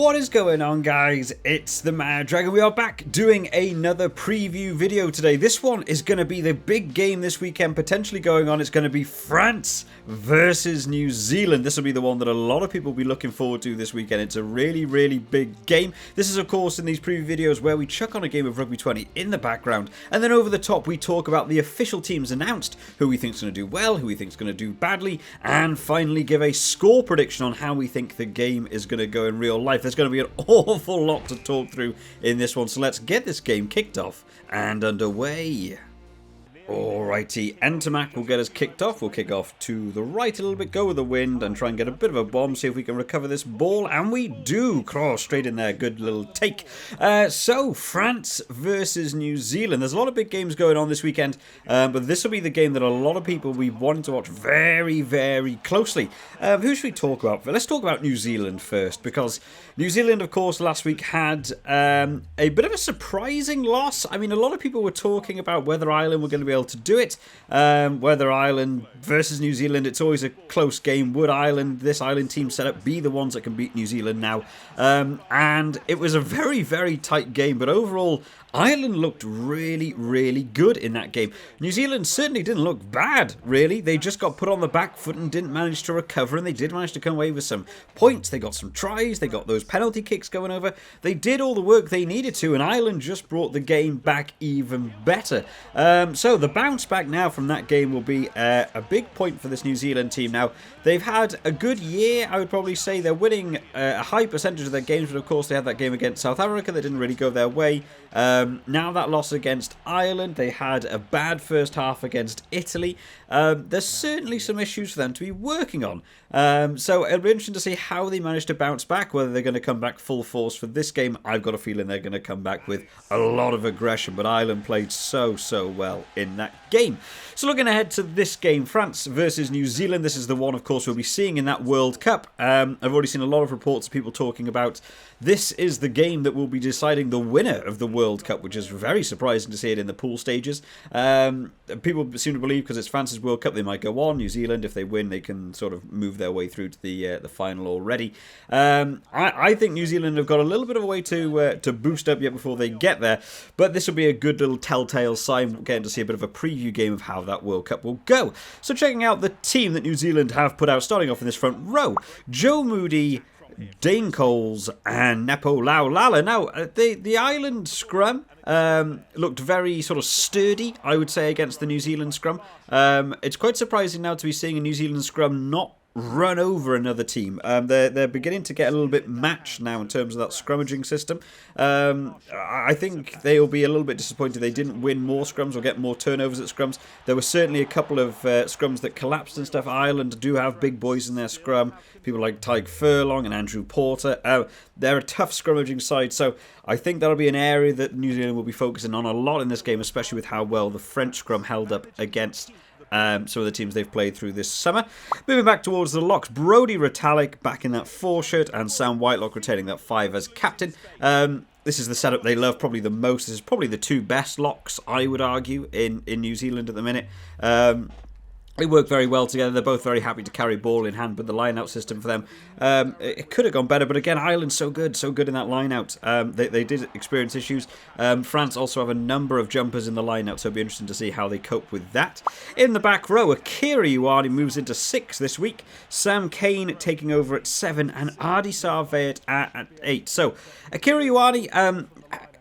What is going on, guys? It's the Mad Dragon. We are back doing another preview video today. This one is going to be the big game this weekend potentially going on. It's going to be France versus New Zealand. This will be the one that a lot of people will be looking forward to this weekend. It's a really, really big game. This is, of course, in these preview videos where we chuck on a game of Rugby 20 in the background, and then over the top we talk about the official teams announced, who we think is going to do well, who we think is going to do badly, and finally give a score prediction on how we think the game is going to go in real life. There's going to be an awful lot to talk through in this one, so let's get this game kicked off and underway. Alrighty, Entomac will get us kicked off. We'll kick off to the right a little bit, go with the wind and try and get a bit of a bomb, see if we can recover this ball, and we do. Cross straight in there, good little take. So, France versus New Zealand. There's a lot of big games going on this weekend, but this will be the game that a lot of people will be wanting to watch very, very closely. Who should we talk about? Let's talk about New Zealand first, because New Zealand, of course, last week had a bit of a surprising loss. I mean, a lot of people were talking about whether Ireland were going to be able to do it, whether Ireland versus New Zealand, it's always a close game. Would this Ireland team setup be the ones that can beat New Zealand now? And it was a very, very tight game, but overall Ireland looked really, really good in that game. New Zealand certainly didn't look bad, really. They just got put on the back foot and didn't manage to recover, and they did manage to come away with some points. They got some tries, they got those penalty kicks going over. They did all the work they needed to, and Ireland just brought the game back even better. So the bounce back now from that game will be a big point for this New Zealand team. Now, they've had a good year, I would probably say. They're winning a high percentage of their games, but of course they had that game against South Africa that didn't really go their way. Now that loss against Ireland, they had a bad first half against Italy. There's certainly some issues for them to be working on. So it'll be interesting to see how they manage to bounce back, whether they're going to come back full force for this game. I've got a feeling they're going to come back with a lot of aggression, but Ireland played so well in that game. So looking ahead to this game, France versus New Zealand, this is the one, of course, we'll be seeing in that World Cup. I've already seen a lot of reports of people talking about this is the game that will be deciding the winner of the World Cup, which is very surprising to see it in the pool stages. People seem to believe because it's France's World Cup, they might go on. New Zealand, if they win, they can sort of move their way through to the final already. I think New Zealand have got a little bit of a way to boost up yet before they get there, but this will be a good little telltale sign, getting to see a bit of a preview game of how that World Cup will go. So checking out the team that New Zealand have put out, starting off in this front row, Joe Moody, Dane Coles and Nepo Laulala. Now, the Ireland scrum looked very sort of sturdy, I would say, against the New Zealand scrum. It's quite surprising now to be seeing a New Zealand scrum not run over another team. They're beginning to get a little bit matched now in terms of that scrummaging system. I think they'll be a little bit disappointed they didn't win more scrums or get more turnovers at scrums. There were certainly a couple of scrums that collapsed and stuff. Ireland do have big boys in their scrum, people like Tyke Furlong and Andrew Porter. They're a tough scrummaging side, so I think that'll be an area that New Zealand will be focusing on a lot in this game, especially with how well the French scrum held up against some of the teams they've played through this summer. Moving back towards the locks, Brodie Retallick back in that 4 shirt and Sam Whitelock retaining that 5 as captain. This is the setup they love probably the most. This is probably the 2 best locks, I would argue, in New Zealand at the minute. They work very well together. They're both very happy to carry ball in hand, but the line-out system for them, it could have gone better. But again, Ireland's so good in that line-out. They did experience issues. France also have a number of jumpers in the line-out, so it'll be interesting to see how they cope with that. In the back row, Akira Ioane moves into 6 this week. Sam Cane taking over at 7, and Ardi Sarvet at 8. So, Akira Ioane,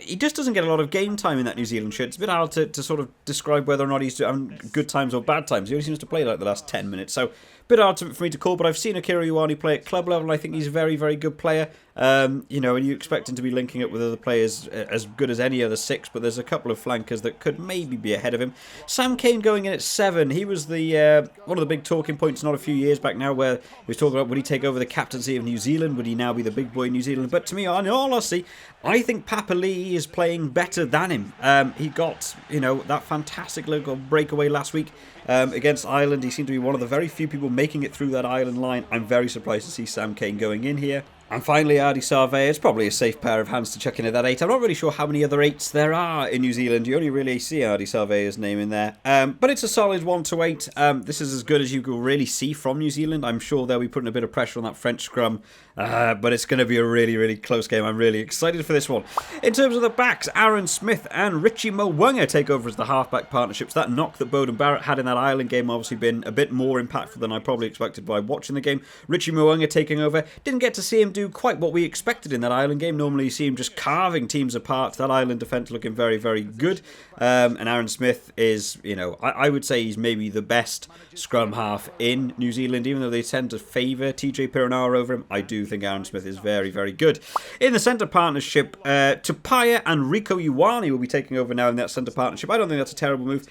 he just doesn't get a lot of game time in that New Zealand shirt. It's a bit hard to sort of describe whether or not he's having good times or bad times. He only seems to play like the last 10 minutes, so a bit hard for me to call, but I've seen Akira Ioane play at club level, and I think he's a very, very good player. And you expect him to be linking up with other players as good as any other 6, but there's a couple of flankers that could maybe be ahead of him. Sam Cane going in at 7. He was the one of the big talking points not a few years back now, where he was talking about would he take over the captaincy of New Zealand? Would he now be the big boy in New Zealand? But to me, in all honesty, I think Papa Lee is playing better than him. He got, that fantastic little breakaway last week against Ireland. He seemed to be one of the very few people making it through that Ireland line. I'm very surprised to see Sam Cane going in here. And finally, Ardy Sarve is probably a safe pair of hands to chuck in at that 8. I'm not really sure how many other 8s there are in New Zealand. You only really see Ardy Sarve's name in there. But it's a solid 1 to 8. This is as good as you can really see from New Zealand. I'm sure they'll be putting a bit of pressure on that French scrum. But it's going to be a really, really close game. I'm really excited for this one. In terms of the backs, Aaron Smith and Richie Mwanga take over as the halfback partnerships. That knock that Bowden Barrett had in that Ireland game obviously been a bit more impactful than I probably expected by watching the game. Richie Mwanga taking over. Didn't get to see him do quite what we expected in that Ireland game. Normally you see him just carving teams apart. That Ireland defence looking very, very good. And Aaron Smith is, you know, I would say he's maybe the best scrum half in New Zealand, even though they tend to favour TJ Piranara over him. I do think Aaron Smith is very, very good. In the centre partnership, Tapaya and Rico Ioane will be taking over now in that centre partnership. I don't think that's a terrible move.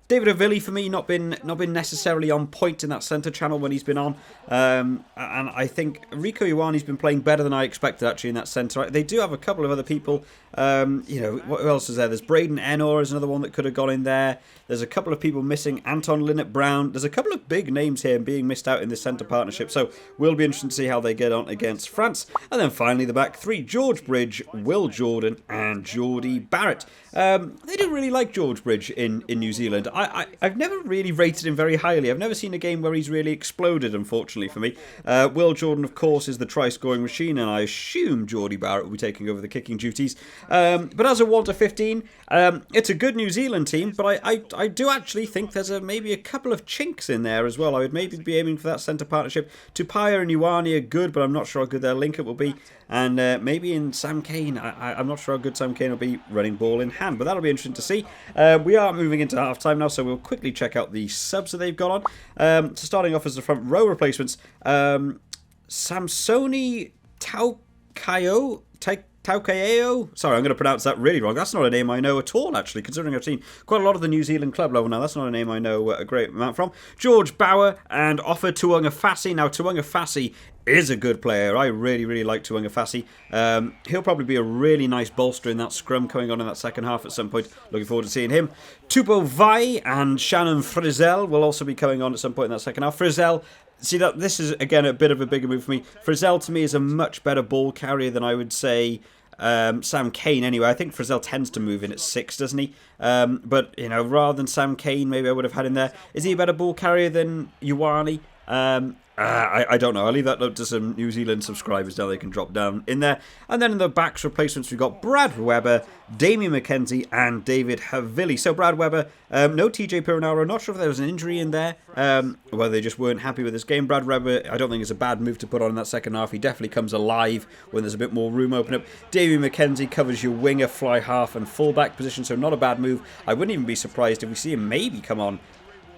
David Havili, for me, not been necessarily on point in that centre channel when he's been on. And I think Rico Ioane's been playing better than I expected, actually, in that centre. They do have a couple of other people. You know, what else is there? There's Braden Enor is another one that could have gone in there. There's a couple of people missing. Anton Linnett-Brown. There's a couple of big names here being missed out in this centre partnership. So we'll be interested to see how they get on against France. And then finally the back three, George Bridge, Will Jordan and Geordie Barrett. They didn't really like George Bridge in New Zealand. I've never really rated him very highly. I've never seen a game where he's really exploded, unfortunately for me. Will Jordan, of course, is the try-scoring machine, and I assume Geordie Barrett will be taking over the kicking duties. But as a 1 to 15, it's a good New Zealand team, but I do actually think there's maybe a couple of chinks in there as well. I would maybe be aiming for that centre partnership. Tupaya and Ioane are good, but I'm not sure how good their link-up will be. And maybe in Sam Cane, I'm not sure how good Sam Cane will be running ball in hand, but that'll be interesting to see. We are moving into half-time now, so we'll quickly check out the subs that they've got on. So starting off as the front row replacements, Samsoni Taukeo. Sorry, I'm going to pronounce that really wrong. That's not a name I know at all, actually, considering I've seen quite a lot of the New Zealand club level now. That's not a name I know a great amount from. George Bauer and Offa Tuungafasi. Now, Tuungafasi is a good player. I really, really like Tuungafasi. He'll probably be a really nice bolster in that scrum coming on in that second half at some point. Looking forward to seeing him. Tupo Vai and Shannon Frizzell will also be coming on at some point in that second half. Frizzell, see, that this is, again, a bit of a bigger move for me. Frizzell, to me, is a much better ball carrier than I would say Sam Cane anyway. I think Frizzell tends to move in at 6, doesn't he? But, you know, rather than Sam Cane, maybe I would have had him there. Is he a better ball carrier than Ioane? I don't know. I'll leave that up to some New Zealand subscribers now. They can drop down in there. And then in the backs replacements, we've got Brad Webber, Damien McKenzie, and David Havili. So Brad Webber, no TJ Piranara. Not sure if there was an injury in there, whether they just weren't happy with this game. Brad Webber, I don't think it's a bad move to put on in that second half. He definitely comes alive when there's a bit more room open up. Damien McKenzie covers your winger, fly half, and fullback position, so not a bad move. I wouldn't even be surprised if we see him maybe come on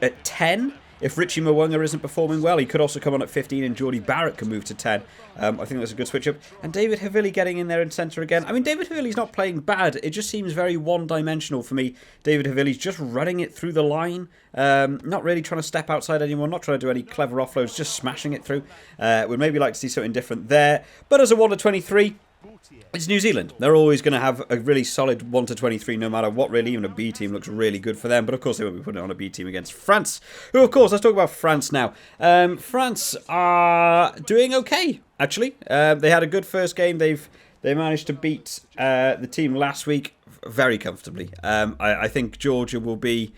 at 10. If Richie Mwanga isn't performing well, he could also come on at 15 and Geordie Barrett can move to 10. I think that's a good switch up. And David Havili getting in there in centre again. I mean, David Havili's not playing bad. It just seems very one-dimensional for me. David Havili's just running it through the line. Not really trying to step outside anyone. Not trying to do any clever offloads. Just smashing it through. Would maybe like to see something different there. But as a 1 to 23... it's New Zealand. They're always going to have a really solid 1 to 23 no matter what, really. Even a B team looks really good for them. But of course, they won't be putting it on a B team against France. Who, of course, let's talk about France now. France are doing okay, actually. They had a good first game. They managed to beat the team last week very comfortably. I think Georgia will be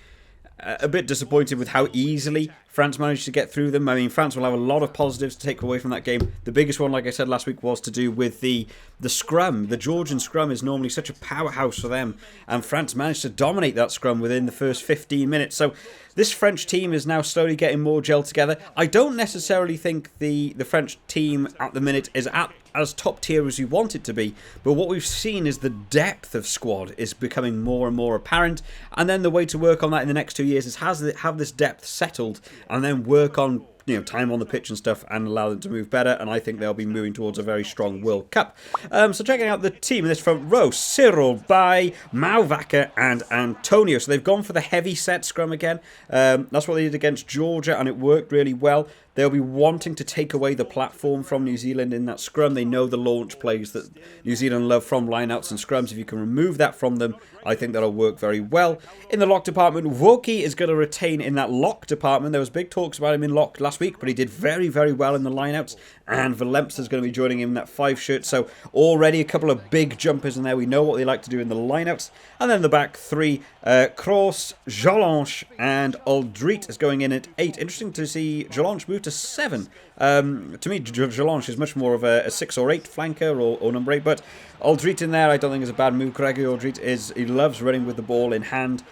a bit disappointed with how easily France managed to get through them. I mean, France will have a lot of positives to take away from that game. The biggest one, like I said last week, was to do with the scrum. The Georgian scrum is normally such a powerhouse for them, and France managed to dominate that scrum within the first 15 minutes. So this French team is now slowly getting more gelled together. I don't necessarily think the French team at the minute is at as top tier as you want it to be, but what we've seen is the depth of squad is becoming more and more apparent, and then the way to work on that in the next 2 years is have this depth settled and then work on, you know, time on the pitch and stuff and allow them to move better, and I think they'll be moving towards a very strong World Cup. So checking out the team in this front row, Cyril Bay, Mauvaka and Antonio. So they've gone for the heavy set scrum again. That's what they did against Georgia, and it worked really well. They'll be wanting to take away the platform from New Zealand in that scrum. They know the launch plays that New Zealand love from lineouts and scrums. If you can remove that from them, I think that'll work very well. In the lock department, Woki is going to retain in that lock department. There was big talks about him in lock last week, but he did very, very well in the lineouts. and Valemsa is going to be joining him in that 5 shirt. So already a couple of big jumpers in there. We know what they like to do in the lineouts. And then the back 3, Kroos, Jolange, and Aldrit is going in at 8. Interesting to see Jolange move to 7. To me, Jolange is much more of a 6 or 8 flanker or number 8. But Aldrit in there, I don't think is a bad move. Gregor Aldrit he loves running with the ball in hand.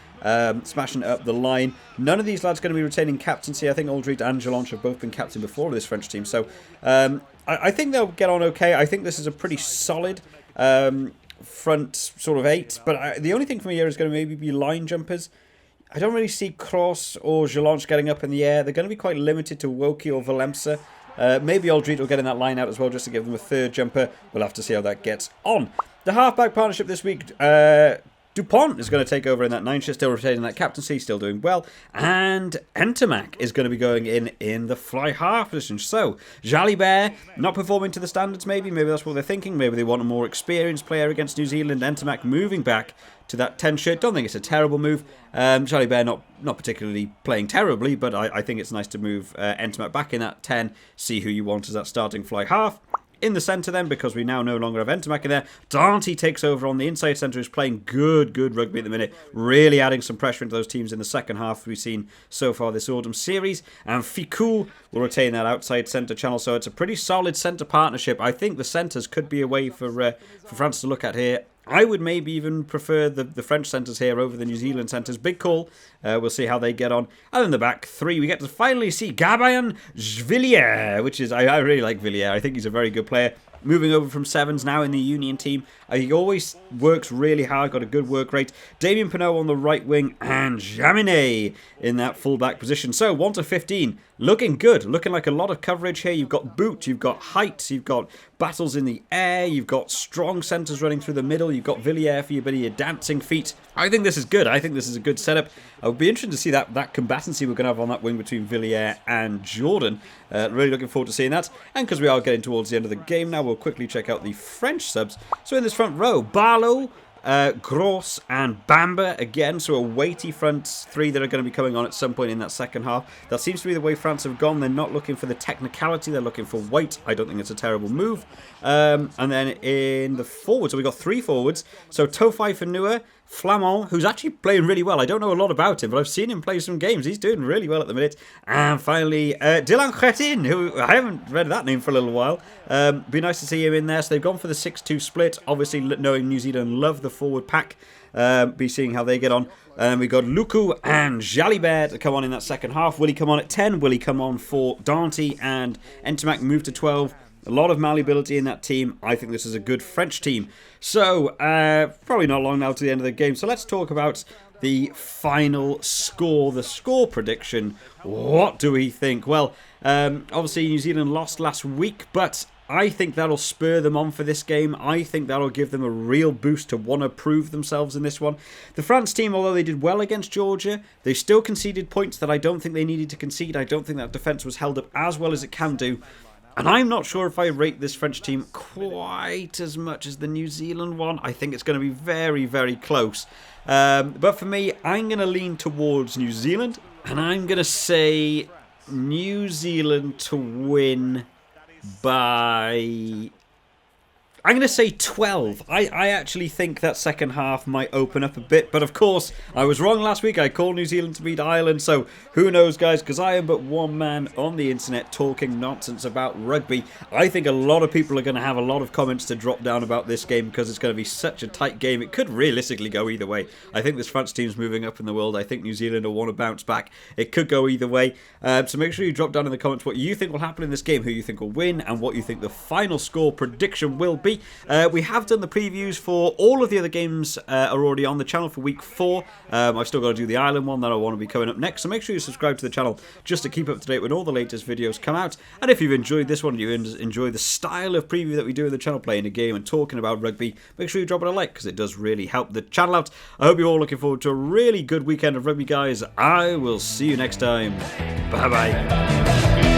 Smashing it up the line. None of these lads are going to be retaining captaincy. I think Aldrit and Jolange have both been captain before this French team. So I think they'll get on okay. I think this is a pretty solid front sort of 8. But the only thing for me here is going to maybe be line jumpers. I don't really see Kroos or Jolange getting up in the air. They're going to be quite limited to Woki or Valemsa. Maybe Aldrit will get in that line out as well just to give them a 3rd jumper. We'll have to see how that gets on. The halfback partnership this week... Dupont is going to take over in that 9 shirt, still retaining that captaincy, still doing well. And Entermac is going to be going in the fly half position. So, Jalibert not performing to the standards maybe. Maybe that's what they're thinking. Maybe they want a more experienced player against New Zealand. Entermac moving back to that 10 shirt. Don't think it's a terrible move. Jalibert not particularly playing terribly, but I think it's nice to move Entermac back in that 10. See who you want as that starting fly half. In the centre then, because we now no longer have Entermac in there, Dante takes over on the inside centre, who's playing good rugby at the minute, really adding some pressure into those teams in the second half we've seen so far this autumn series. And Ficou will retain that outside centre channel, so it's a pretty solid centre partnership. I think the centres could be a way for France to look at here. I would maybe even prefer the French centres here over the New Zealand centres. Big call. We'll see how they get on. And in the back 3, we get to finally see Gabin Villiers, which is... I really like Villiers. I think he's a very good player. Moving over from 7s now in the Union team. He always works really hard, got a good work rate. Damien Penaud on the right wing and Jaminet in that full-back position. So 1 to 15, looking good. Looking like a lot of coverage here. You've got boot, you've got height, you've got battles in the air, you've got strong centres running through the middle, you've got Villiers for your bit of your dancing feet. I think this is good. I think this is a good setup. I would be interested to see that combatancy we're going to have on that wing between Villiers and Jordan. Really looking forward to seeing that. And because we are getting towards the end of the game now, we'll quickly check out the French subs. So in this front row, Barlow, Gross and Bamba again, so a weighty front 3 that are going to be coming on at some point in that second half. That seems to be the way France have gone. They're not looking for the technicality, they're looking for weight. I don't think it's a terrible move. And then in the forwards, so we've got 3 forwards. So Tofai Fanua, Flamand, who's actually playing really well. I don't know a lot about him, but I've seen him play some games. He's doing really well at the minute. And finally, Dylan Cretin, who I haven't read that name for a little while. Be nice to see him in there. So they've gone for the 6-2 split. Obviously, knowing New Zealand love the forward pack. Be seeing how they get on. We've got Luku and Jalibert to come on in that second half. Will he come on at 10? Will he come on for Dante and Entermac move to 12? A lot of malleability in that team. I think this is a good French team. So, probably not long now to the end of the game. So let's talk about the final score, the score prediction. What do we think? Well, obviously New Zealand lost last week, but I think that'll spur them on for this game. I think that'll give them a real boost to want to prove themselves in this one. The France team, although they did well against Georgia, they still conceded points that I don't think they needed to concede. I don't think that defence was held up as well as it can do. And I'm not sure if I rate this French team quite as much as the New Zealand one. I think it's going to be very, very close. But for me, I'm going to lean towards New Zealand. And I'm going to say New Zealand to win by... I'm going to say 12. I actually think that second half might open up a bit. But of course, I was wrong last week. I called New Zealand to beat Ireland. So who knows, guys, because I am but one man on the internet talking nonsense about rugby. I think a lot of people are going to have a lot of comments to drop down about this game because it's going to be such a tight game. It could realistically go either way. I think this France team's moving up in the world. I think New Zealand will want to bounce back. It could go either way. So make sure you drop down in the comments what you think will happen in this game, who you think will win, and what you think the final score prediction will be. We have done the previews for all of the other games are already on the channel for week 4. I've still got to do the Ireland one that I want to be coming up next, so make sure you subscribe to the channel just to keep up to date when all the latest videos come out. And if you've enjoyed this one and you enjoy the style of preview that we do in the channel, playing a game and talking about rugby, make sure you drop it a like because it does really help the channel out. I hope you're all looking forward to a really good weekend of rugby, guys. I will see you next time. Bye bye.